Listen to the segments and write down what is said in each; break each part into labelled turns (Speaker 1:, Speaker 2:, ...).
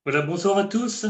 Speaker 1: Voilà, bonsoir à tous.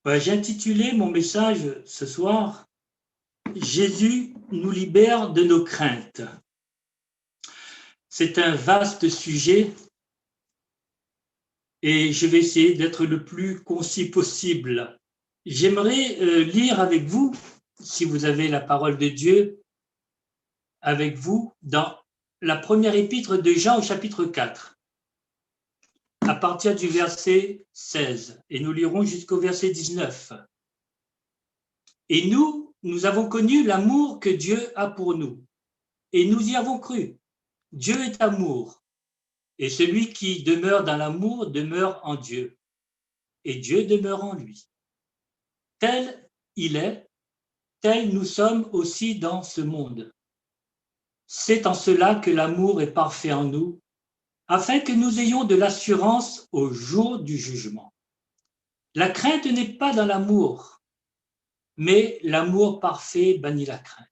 Speaker 1: Voilà, j'ai intitulé mon message ce soir « Jésus nous libère de nos craintes ». C'est un vaste sujet et je vais essayer d'être le plus concis possible. J'aimerais lire avec vous, si vous avez la parole de Dieu avec vous, dans la première épître de Jean au chapitre 4, à partir du verset 16, et nous lirons jusqu'au verset 19. Et nous avons connu l'amour que Dieu a pour nous, et nous y avons cru. Dieu est amour, et celui qui demeure dans l'amour demeure en Dieu, et Dieu demeure en lui. Tel il est, tel nous sommes aussi dans ce monde. C'est en cela que l'amour est parfait en nous, afin que nous ayons de l'assurance au jour du jugement. La crainte n'est pas dans l'amour, mais l'amour parfait bannit la crainte.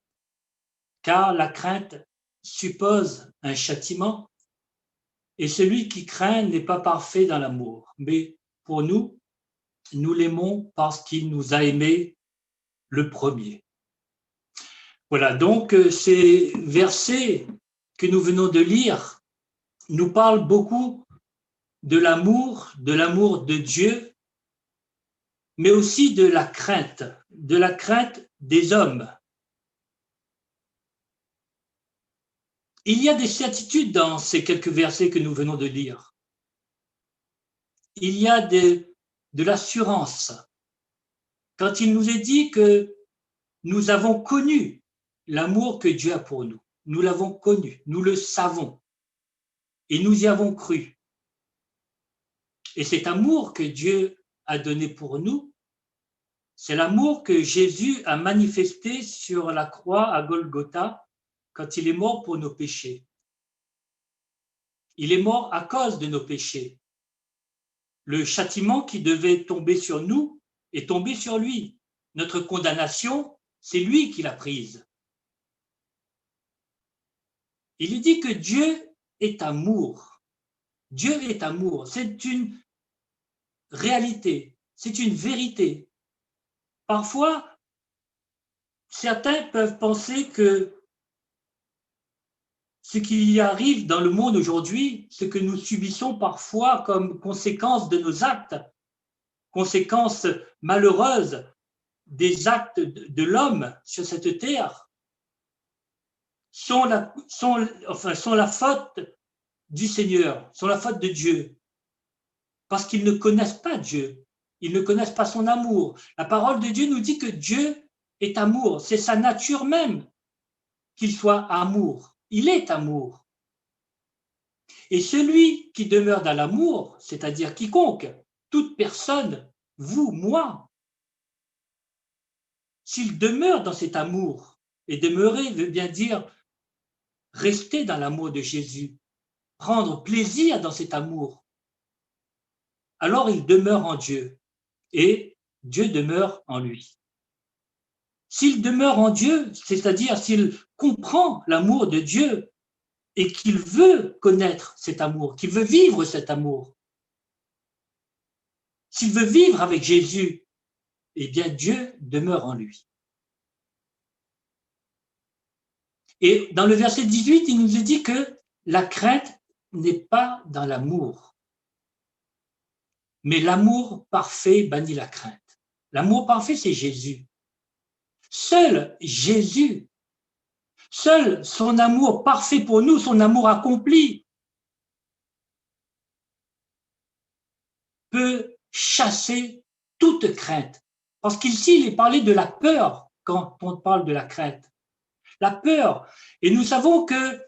Speaker 1: Car la crainte suppose un châtiment, et celui qui craint n'est pas parfait dans l'amour. Mais pour nous, nous l'aimons parce qu'il nous a aimés le premier. Voilà, donc ces versets que nous venons de lire nous parlent beaucoup de l'amour de Dieu, mais aussi de la crainte des hommes. Il y a des certitudes dans ces quelques versets que nous venons de lire. Il y a de l'assurance. Quand il nous est dit que nous avons connu l'amour que Dieu a pour nous, nous l'avons connu, nous le savons, et nous y avons cru. Et cet amour que Dieu a donné pour nous, c'est l'amour que Jésus a manifesté sur la croix à Golgotha quand il est mort pour nos péchés. Il est mort à cause de nos péchés. Le châtiment qui devait tomber sur nous est tombé sur lui. Notre condamnation, c'est lui qui l'a prise. Il est dit que Dieu est amour. Dieu est amour. C'est une réalité, c'est une vérité. Parfois, certains peuvent penser que ce qui arrive dans le monde aujourd'hui, ce que nous subissons parfois comme conséquence de nos actes, conséquence malheureuse des actes de l'homme sur cette terre, sont la faute du Seigneur, sont la faute de Dieu, parce qu'ils ne connaissent pas Dieu, ils ne connaissent pas son amour. La parole de Dieu nous dit que Dieu est amour, c'est sa nature même qu'il soit amour, il est amour. Et celui qui demeure dans l'amour, c'est-à-dire quiconque, toute personne, vous, moi, s'il demeure dans cet amour, et demeurer veut bien dire rester dans l'amour de Jésus, prendre plaisir dans cet amour, alors il demeure en Dieu et Dieu demeure en lui. S'il demeure en Dieu, c'est-à-dire s'il comprend l'amour de Dieu et qu'il veut connaître cet amour, qu'il veut vivre cet amour, s'il veut vivre avec Jésus, eh bien Dieu demeure en lui. Et dans le verset 18, il nous est dit que la crainte n'est pas dans l'amour, mais l'amour parfait bannit la crainte. L'amour parfait, c'est Jésus. Seul Jésus, seul son amour parfait pour nous, son amour accompli, peut chasser toute crainte. Parce qu'ici, il est parlé de la peur quand on parle de la crainte. La peur. Et nous savons que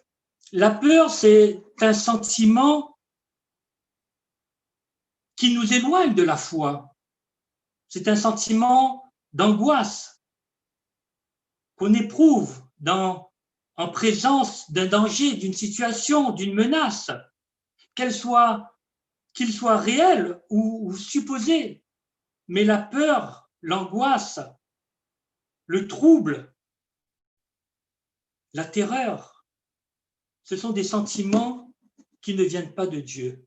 Speaker 1: la peur, c'est un sentiment qui nous éloigne de la foi. C'est un sentiment d'angoisse qu'on éprouve en présence d'un danger, d'une situation, d'une menace, qu'il soit réel ou supposé. Mais la peur, l'angoisse, le trouble, la terreur, ce sont des sentiments qui ne viennent pas de Dieu.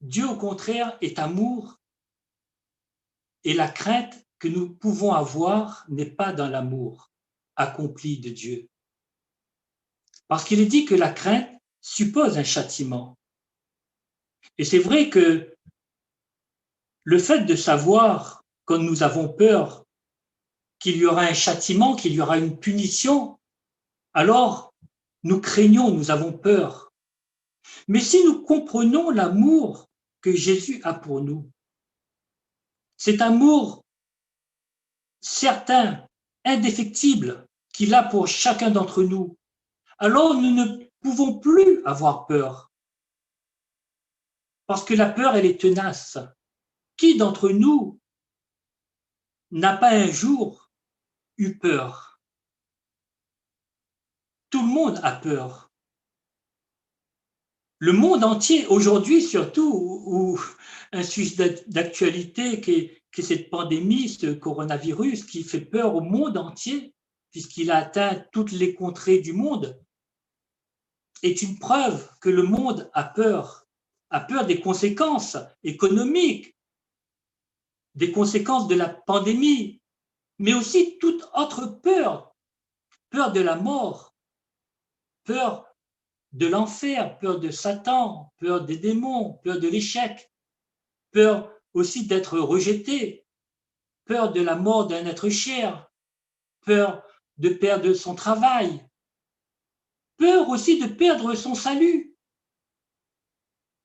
Speaker 1: Dieu, au contraire, est amour et la crainte que nous pouvons avoir n'est pas dans l'amour accompli de Dieu. Parce qu'il est dit que la crainte suppose un châtiment. Et c'est vrai que le fait de savoir, quand nous avons peur, qu'il y aura un châtiment, qu'il y aura une punition, alors nous craignons, nous avons peur. Mais si nous comprenons l'amour que Jésus a pour nous, cet amour certain, indéfectible qu'il a pour chacun d'entre nous, alors nous ne pouvons plus avoir peur. Parce que la peur, elle est tenace. Qui d'entre nous n'a pas un jour eu peur? Tout le monde a peur. Le monde entier, aujourd'hui surtout, où un sujet d'actualité qui est cette pandémie, ce coronavirus qui fait peur au monde entier, puisqu'il a atteint toutes les contrées du monde, est une preuve que le monde a peur des conséquences économiques, des conséquences de la pandémie, mais aussi toute autre peur, peur de la mort, peur de l'enfer, peur de Satan, peur des démons, peur de l'échec, peur aussi d'être rejeté, peur de la mort d'un être cher, peur de perdre son travail, peur aussi de perdre son salut.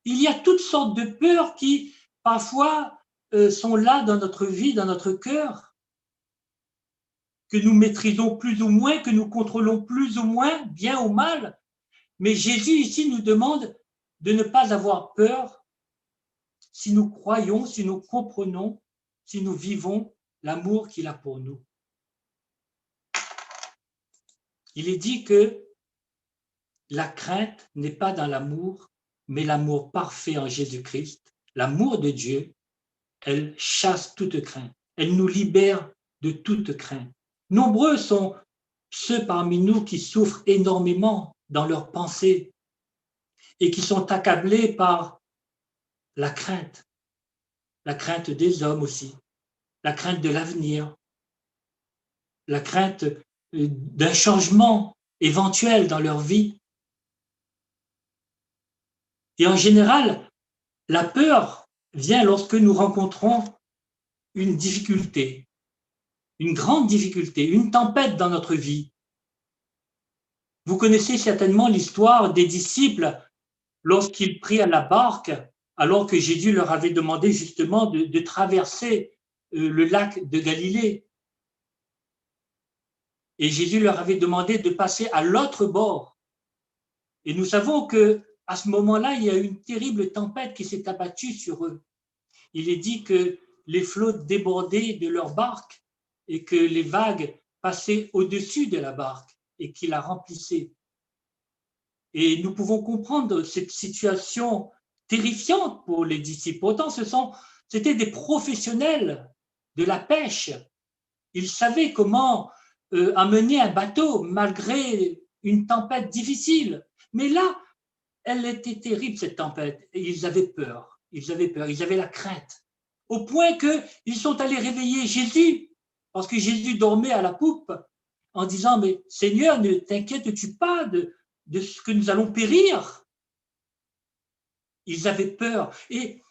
Speaker 1: Il y a toutes sortes de peurs qui, parfois, sont là dans notre vie, dans notre cœur, que nous maîtrisons plus ou moins, que nous contrôlons plus ou moins, bien ou mal. Mais Jésus ici nous demande de ne pas avoir peur si nous croyons, si nous comprenons, si nous vivons l'amour qu'il a pour nous. Il est dit que la crainte n'est pas dans l'amour, mais l'amour parfait en Jésus-Christ. L'amour de Dieu, elle chasse toute crainte. Elle nous libère de toute crainte. Nombreux sont ceux parmi nous qui souffrent énormément dans leurs pensées et qui sont accablés par la crainte des hommes aussi, la crainte de l'avenir, la crainte d'un changement éventuel dans leur vie. Et en général, la peur vient lorsque nous rencontrons une difficulté, une grande difficulté, une tempête dans notre vie. Vous connaissez certainement l'histoire des disciples lorsqu'ils prirent la barque, alors que Jésus leur avait demandé justement de traverser le lac de Galilée. Et Jésus leur avait demandé de passer à l'autre bord. Et nous savons que à ce moment-là, il y a eu une terrible tempête qui s'est abattue sur eux. Il est dit que les flots débordaient de leur barque et que les vagues passaient au-dessus de la barque et qui la remplissaient. Et nous pouvons comprendre cette situation terrifiante pour les disciples. Pourtant, c'était des professionnels de la pêche. Ils savaient comment amener un bateau malgré une tempête difficile. Mais là, elle était terrible, cette tempête. Et ils avaient peur. Ils avaient la crainte. Au point qu'ils sont allés réveiller Jésus, parce que Jésus dormait à la poupe, en disant, mais Seigneur, ne t'inquiètes-tu pas de ce que nous allons périr? Ils avaient peur. Et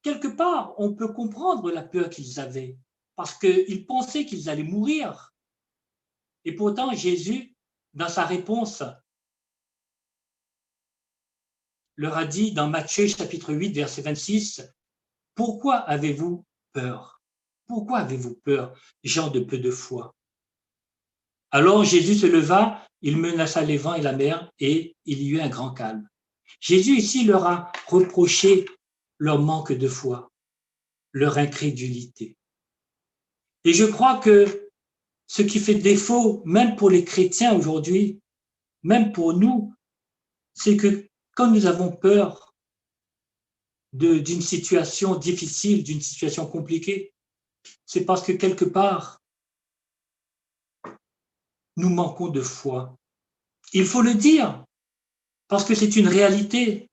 Speaker 1: quelque part, on peut comprendre la peur qu'ils avaient, parce qu'ils pensaient qu'ils allaient mourir. Et pourtant, Jésus, dans sa réponse, leur a dit dans Matthieu chapitre 8, verset 26, « Pourquoi avez-vous peur? Pourquoi avez-vous peur, gens de peu de foi ?» Alors Jésus se leva, il menaça les vents et la mer, et il y eut un grand calme. Jésus ici leur a reproché leur manque de foi, leur incrédulité. Et je crois que ce qui fait défaut, même pour les chrétiens aujourd'hui, même pour nous, c'est que quand nous avons peur d'une situation difficile, d'une situation compliquée, c'est parce que quelque part, nous manquons de foi. Il faut le dire, parce que c'est une réalité.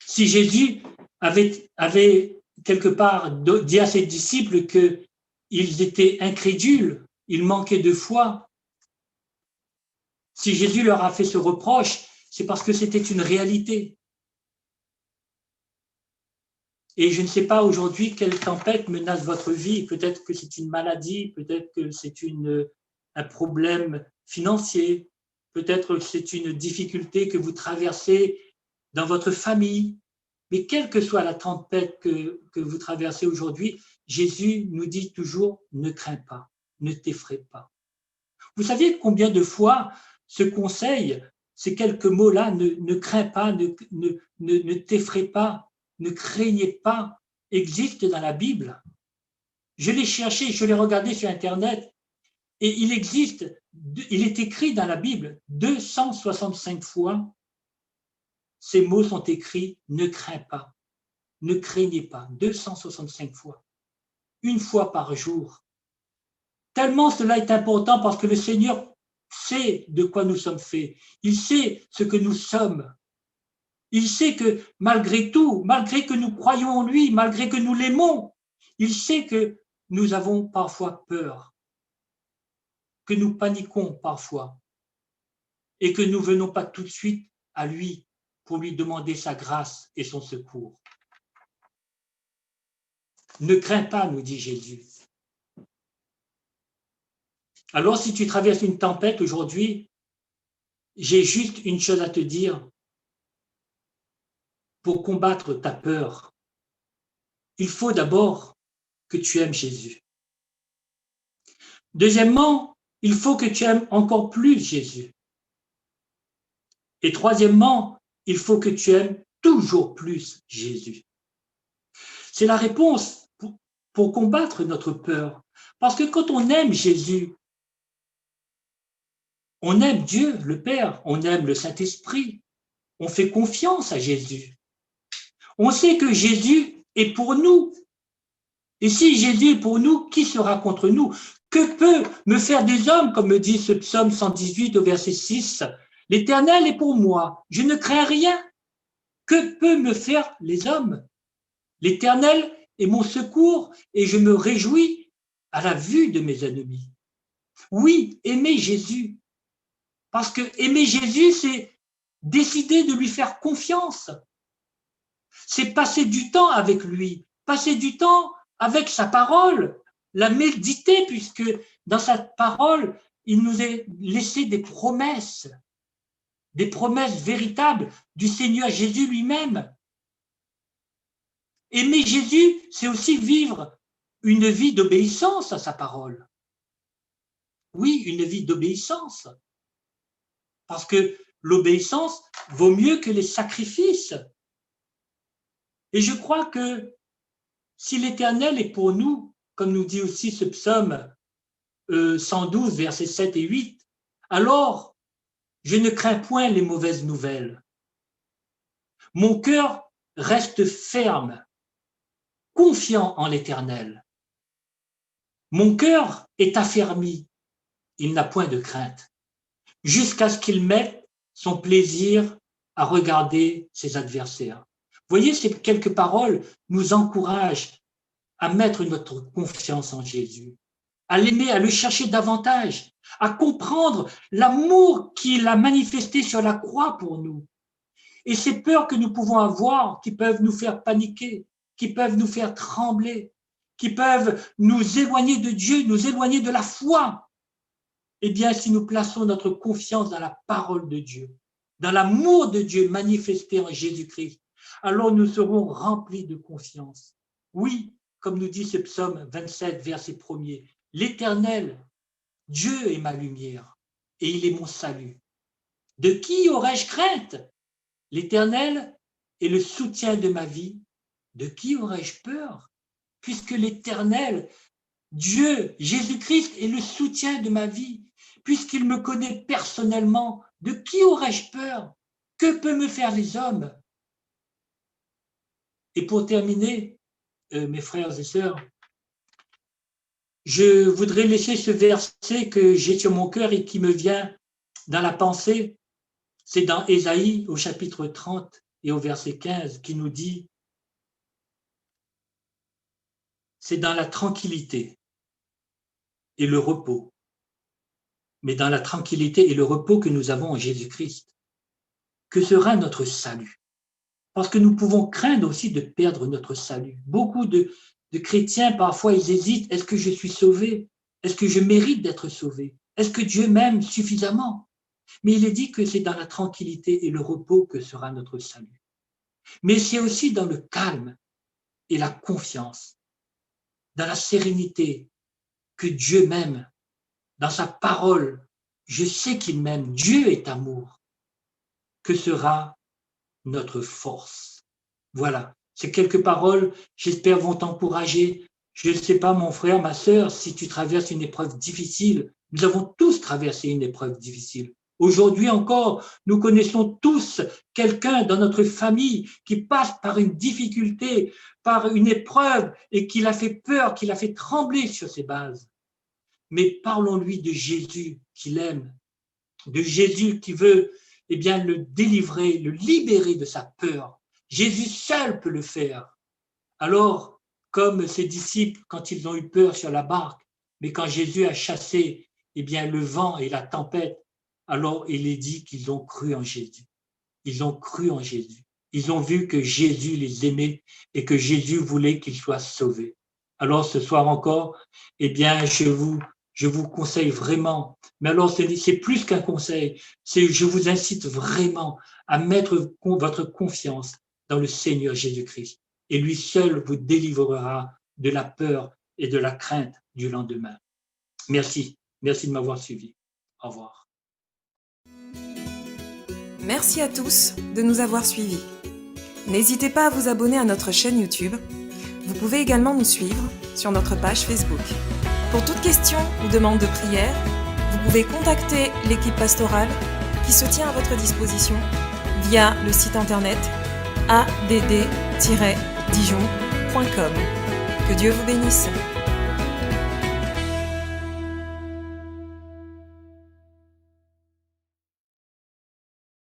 Speaker 1: Si Jésus avait quelque part dit à ses disciples qu'ils étaient incrédules, ils manquaient de foi, si Jésus leur a fait ce reproche, c'est parce que c'était une réalité. Et je ne sais pas aujourd'hui quelle tempête menace votre vie. Peut-être que c'est une maladie, peut-être que c'est un problème financier, peut-être que c'est une difficulté que vous traversez dans votre famille. Mais quelle que soit la tempête que vous traversez aujourd'hui, Jésus nous dit toujours, ne crains pas, ne t'effraie pas. Vous savez combien de fois ce conseil, ces quelques mots-là, ne crains pas, ne t'effraie pas, ne craignez pas, existent dans la Bible. Je l'ai cherché, je l'ai regardé sur Internet, et il est écrit dans la Bible 265 fois. Ces mots sont écrits, ne crains pas, ne craignez pas, 265 fois, une fois par jour. Tellement cela est important parce que le Seigneur sait de quoi nous sommes faits. Il sait ce que nous sommes. Il sait que malgré tout, malgré que nous croyons en lui, malgré que nous l'aimons, il sait que nous avons parfois peur, que nous paniquons parfois et que nous ne venons pas tout de suite à lui pour lui demander sa grâce et son secours. Ne crains pas, nous dit Jésus. Alors, si tu traverses une tempête aujourd'hui, j'ai juste une chose à te dire. Pour combattre ta peur, il faut d'abord que tu aimes Jésus. Deuxièmement, il faut que tu aimes encore plus Jésus. Et troisièmement, il faut que tu aimes toujours plus Jésus. C'est la réponse pour combattre notre peur. Parce que quand on aime Jésus, on aime Dieu, le Père, on aime le Saint-Esprit, on fait confiance à Jésus. On sait que Jésus est pour nous. Et si Jésus est pour nous, qui sera contre nous? Que peut me faire des hommes, comme me dit ce psaume 118 au verset 6? L'Éternel est pour moi, je ne crains rien. Que peut me faire les hommes? L'Éternel est mon secours et je me réjouis à la vue de mes ennemis. Oui, aimer Jésus. Parce que aimer Jésus, c'est décider de lui faire confiance. C'est passer du temps avec lui, passer du temps avec sa parole, la méditer, puisque dans sa parole, il nous a laissé des promesses véritables du Seigneur Jésus lui-même. Aimer Jésus, c'est aussi vivre une vie d'obéissance à sa parole. Oui, une vie d'obéissance. Parce que l'obéissance vaut mieux que les sacrifices. Et je crois que si l'Éternel est pour nous, comme nous dit aussi ce psaume 112, versets 7 et 8, alors je ne crains point les mauvaises nouvelles. Mon cœur reste ferme, confiant en l'Éternel. Mon cœur est affermi, il n'a point de crainte, jusqu'à ce qu'il mette son plaisir à regarder ses adversaires. Vous voyez, ces quelques paroles nous encouragent à mettre notre confiance en Jésus, à l'aimer, à le chercher davantage, à comprendre l'amour qu'il a manifesté sur la croix pour nous. Et ces peurs que nous pouvons avoir, qui peuvent nous faire paniquer, qui peuvent nous faire trembler, qui peuvent nous éloigner de Dieu, nous éloigner de la foi, eh bien, si nous plaçons notre confiance dans la parole de Dieu, dans l'amour de Dieu manifesté en Jésus-Christ, alors nous serons remplis de confiance. Oui, comme nous dit ce psaume 27, verset 1er, l'Éternel, Dieu est ma lumière et il est mon salut. De qui aurais-je crainte? L'Éternel est le soutien de ma vie. De qui aurais-je peur? Puisque l'Éternel, Dieu, Jésus-Christ est le soutien de ma vie, puisqu'il me connaît personnellement, de qui aurais-je peur? Que peut me faire les hommes? Et pour terminer, mes frères et sœurs, je voudrais laisser ce verset que j'ai sur mon cœur et qui me vient dans la pensée. C'est dans Ésaïe au chapitre 30 et au verset 15 qui nous dit « C'est dans la tranquillité et le repos, mais dans la tranquillité et le repos que nous avons en Jésus-Christ, que sera notre salut. » Parce que nous pouvons craindre aussi de perdre notre salut. Beaucoup de chrétiens, parfois, ils hésitent. Est-ce que je suis sauvé? Est-ce que je mérite d'être sauvé? Est-ce que Dieu m'aime suffisamment? Mais il est dit que c'est dans la tranquillité et le repos que sera notre salut. Mais c'est aussi dans le calme et la confiance, dans la sérénité que Dieu m'aime, dans sa parole. Je sais qu'il m'aime. Dieu est amour. Que sera notre force. Voilà, ces quelques paroles, j'espère, vont t'encourager. Je ne sais pas, mon frère, ma sœur, si tu traverses une épreuve difficile. Nous avons tous traversé une épreuve difficile. Aujourd'hui encore, nous connaissons tous quelqu'un dans notre famille qui passe par une difficulté, par une épreuve et qui l'a fait peur, qui l'a fait trembler sur ses bases. Mais parlons-lui de Jésus qu'il aime, de Jésus qui veut le délivrer, le libérer de sa peur. Jésus seul peut le faire. Alors, comme ses disciples, quand ils ont eu peur sur la barque, mais quand Jésus a chassé le vent et la tempête, alors il est dit qu'ils ont cru en Jésus. Ils ont cru en Jésus. Ils ont vu que Jésus les aimait et que Jésus voulait qu'ils soient sauvés. Alors ce soir encore, je vous conseille vraiment, mais alors c'est plus qu'un conseil, je vous incite vraiment à mettre votre confiance dans le Seigneur Jésus-Christ. Et lui seul vous délivrera de la peur et de la crainte du lendemain. Merci de m'avoir suivi. Au revoir.
Speaker 2: Merci à tous de nous avoir suivis. N'hésitez pas à vous abonner à notre chaîne YouTube. Vous pouvez également nous suivre sur notre page Facebook. Pour toute question ou demande de prière, vous pouvez contacter l'équipe pastorale qui se tient à votre disposition via le site internet add-dijon.com. Que Dieu vous bénisse.